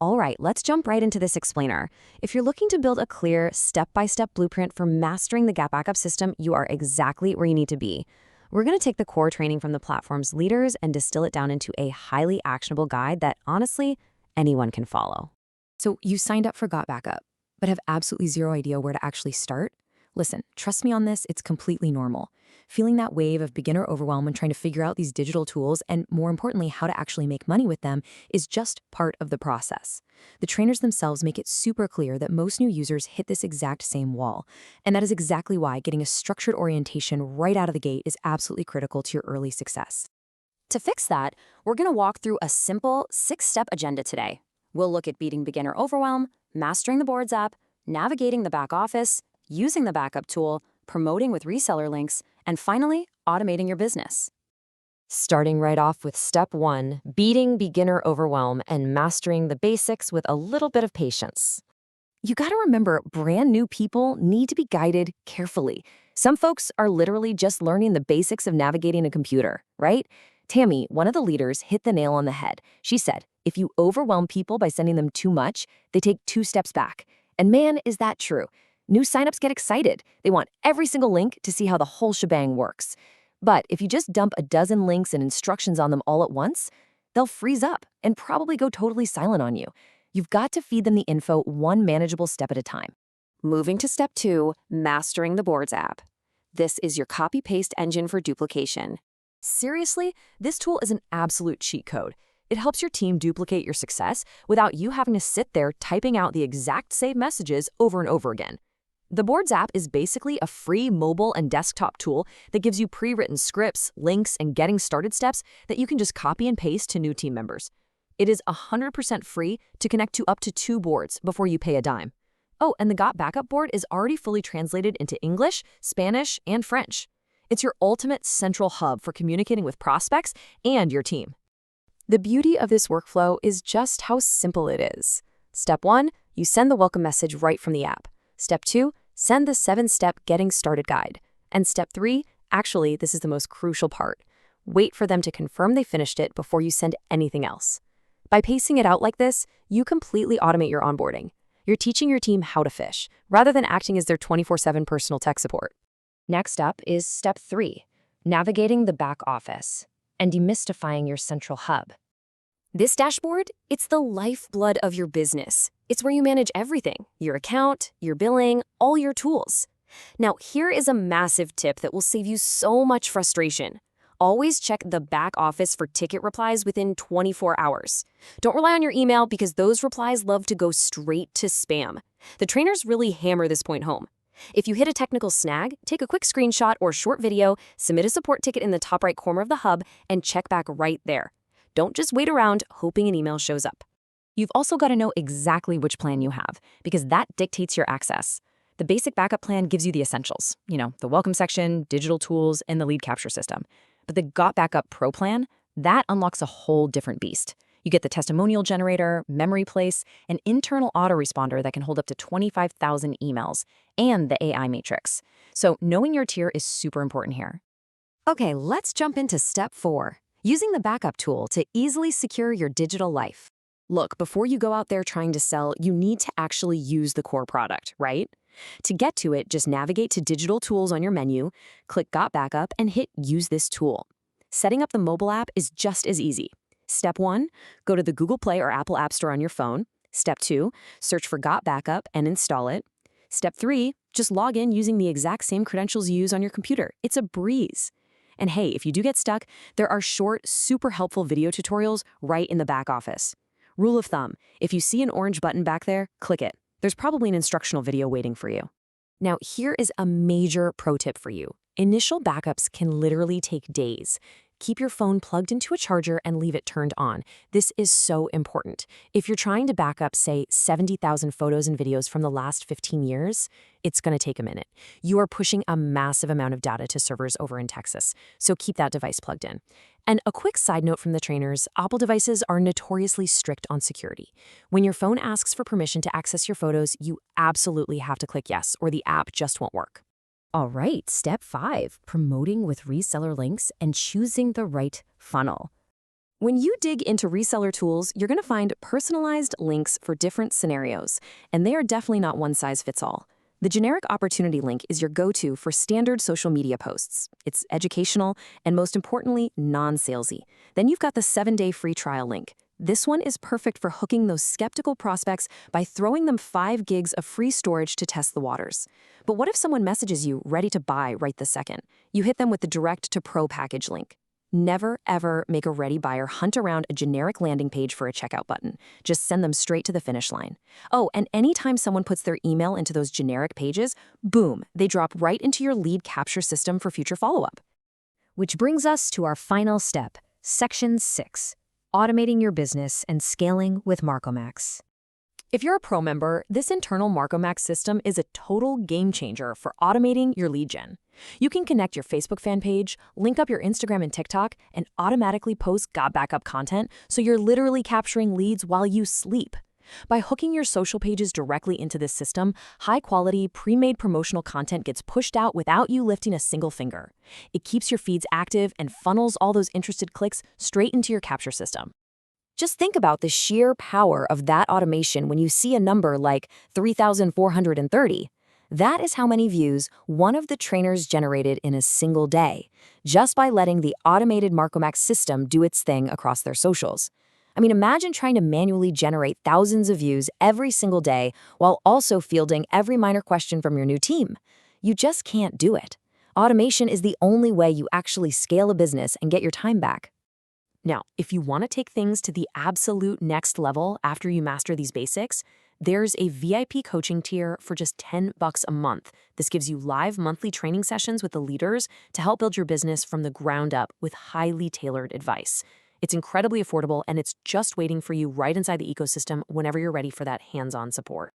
All right, let's jump right into this explainer. If you're looking to build a clear, step-by-step blueprint for mastering the Gap Backup system, you are exactly where you need to be. We're going to take the core training from the platform's leaders and distill it down into a highly actionable guide that, honestly, anyone can follow. So you signed up for Got Backup, but have absolutely zero idea where to actually start? Listen, trust me on this, it's completely normal. Feeling that wave of beginner overwhelm when trying to figure out these digital tools and, more importantly, how to actually make money with them is just part of the process. The trainers themselves make it super clear that most new users hit this exact same wall, and that is exactly why getting a structured orientation right out of the gate is absolutely critical to your early success. To fix that, we're going to walk through a simple 6-step agenda today. We'll look at beating beginner overwhelm, mastering the Boards app, navigating the back office, using the backup tool, promoting with reseller links, and finally, automating your business. Starting right off with step 1, beating beginner overwhelm and mastering the basics with a little bit of patience. You gotta remember, brand new people need to be guided carefully. Some folks are literally just learning the basics of navigating a computer, right? Tammy, one of the leaders, hit the nail on the head. She said, if you overwhelm people by sending them too much, they take 2 steps back. And man, is that true. New signups get excited. They want every single link to see how the whole shebang works. But if you just dump a dozen links and instructions on them all at once, they'll freeze up and probably go totally silent on you. You've got to feed them the info one manageable step at a time. Moving to step 2, mastering the Boards app. This is your copy-paste engine for duplication. Seriously, this tool is an absolute cheat code. It helps your team duplicate your success without you having to sit there typing out the exact same messages over and over again. The Boards app is basically a free mobile and desktop tool that gives you pre-written scripts, links, and getting started steps that you can just copy and paste to new team members. It is 100% free to connect to up to 2 boards before you pay a dime. Oh, and the Got Backup board is already fully translated into English, Spanish, and French. It's your ultimate central hub for communicating with prospects and your team. The beauty of this workflow is just how simple it is. Step 1, you send the welcome message right from the app. Step 2, send the 7-step getting started guide. And step 3, actually, this is the most crucial part. Wait for them to confirm they finished it before you send anything else. By pacing it out like this, you completely automate your onboarding. You're teaching your team how to fish, rather than acting as their 24/7 personal tech support. Next up is step 3, navigating the back office and demystifying your central hub. This dashboard, it's the lifeblood of your business. It's where you manage everything, your account, your billing, all your tools. Now, here is a massive tip that will save you so much frustration. Always check the back office for ticket replies within 24 hours. Don't rely on your email because those replies love to go straight to spam. The trainers really hammer this point home. If you hit a technical snag, take a quick screenshot or short video, submit a support ticket in the top right corner of the hub, and check back right there. Don't just wait around hoping an email shows up. You've also got to know exactly which plan you have, because that dictates your access. The basic backup plan gives you the essentials, the welcome section, digital tools, and the lead capture system. But the Got Backup Pro plan, that unlocks a whole different beast. You get the testimonial generator, memory place, an internal autoresponder that can hold up to 25,000 emails, and the AI matrix. So knowing your tier is super important here. Okay, let's jump into step 4. Using the backup tool to easily secure your digital life. Look, before you go out there trying to sell, you need to actually use the core product, right? To get to it, just navigate to Digital Tools on your menu, click Got Backup, and hit Use this tool. Setting up the mobile app is just as easy. Step 1, go to the Google Play or Apple App Store on your phone. Step 2, search for Got Backup and install it. Step 3, just log in using the exact same credentials you use on your computer. It's a breeze. And hey, if you do get stuck, there are short, super helpful video tutorials right in the back office. Rule of thumb, if you see an orange button back there, click it. There's probably an instructional video waiting for you. Now, here is a major pro tip for you. Initial backups can literally take days. Keep your phone plugged into a charger and leave it turned on. This is so important. If you're trying to back up, say, 70,000 photos and videos from the last 15 years, it's going to take a minute. You are pushing a massive amount of data to servers over in Texas, so keep that device plugged in. And a quick side note from the trainers, Apple devices are notoriously strict on security. When your phone asks for permission to access your photos, you absolutely have to click yes, or the app just won't work. All right, step 5, promoting with reseller links and choosing the right funnel. When you dig into reseller tools, you're going to find personalized links for different scenarios, and they are definitely not one size fits all. The generic opportunity link is your go-to for standard social media posts. It's educational and, most importantly, non-salesy. Then you've got the 7-day free trial link. This one is perfect for hooking those skeptical prospects by throwing them 5 gigs of free storage to test the waters. But what if someone messages you ready to buy right this second? You hit them with the direct to pro package link. Never, ever make a ready buyer hunt around a generic landing page for a checkout button. Just send them straight to the finish line. Oh, and anytime someone puts their email into those generic pages, boom, they drop right into your lead capture system for future follow-up. Which brings us to our final step, Section 6, automating your business and scaling with Marcomax. If you're a pro member, this internal Marcomax system is a total game changer for automating your lead gen. You can connect your Facebook fan page, link up your Instagram and TikTok, and automatically post Got Backup content so you're literally capturing leads while you sleep. By hooking your social pages directly into this system, high-quality, pre-made promotional content gets pushed out without you lifting a single finger. It keeps your feeds active and funnels all those interested clicks straight into your capture system. Just think about the sheer power of that automation when you see a number like 3,430. That is how many views one of the trainers generated in a single day, just by letting the automated Marcomax system do its thing across their socials. I mean, imagine trying to manually generate thousands of views every single day while also fielding every minor question from your new team. You just can't do it. Automation is the only way you actually scale a business and get your time back. Now, if you want to take things to the absolute next level after you master these basics, there's a VIP coaching tier for just $10 a month. This gives you live monthly training sessions with the leaders to help build your business from the ground up with highly tailored advice. It's incredibly affordable, and it's just waiting for you right inside the ecosystem whenever you're ready for that hands-on support.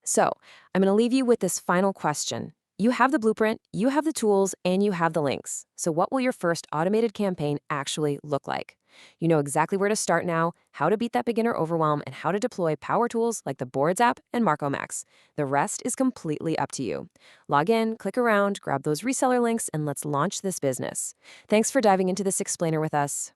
So, I'm going to leave you with this final question. You have the blueprint, you have the tools, and you have the links. So what will your first automated campaign actually look like? You know exactly where to start now, how to beat that beginner overwhelm, and how to deploy power tools like the Boards app and Marcomax. The rest is completely up to you. Log in, click around, grab those reseller links, and let's launch this business. Thanks for diving into this explainer with us.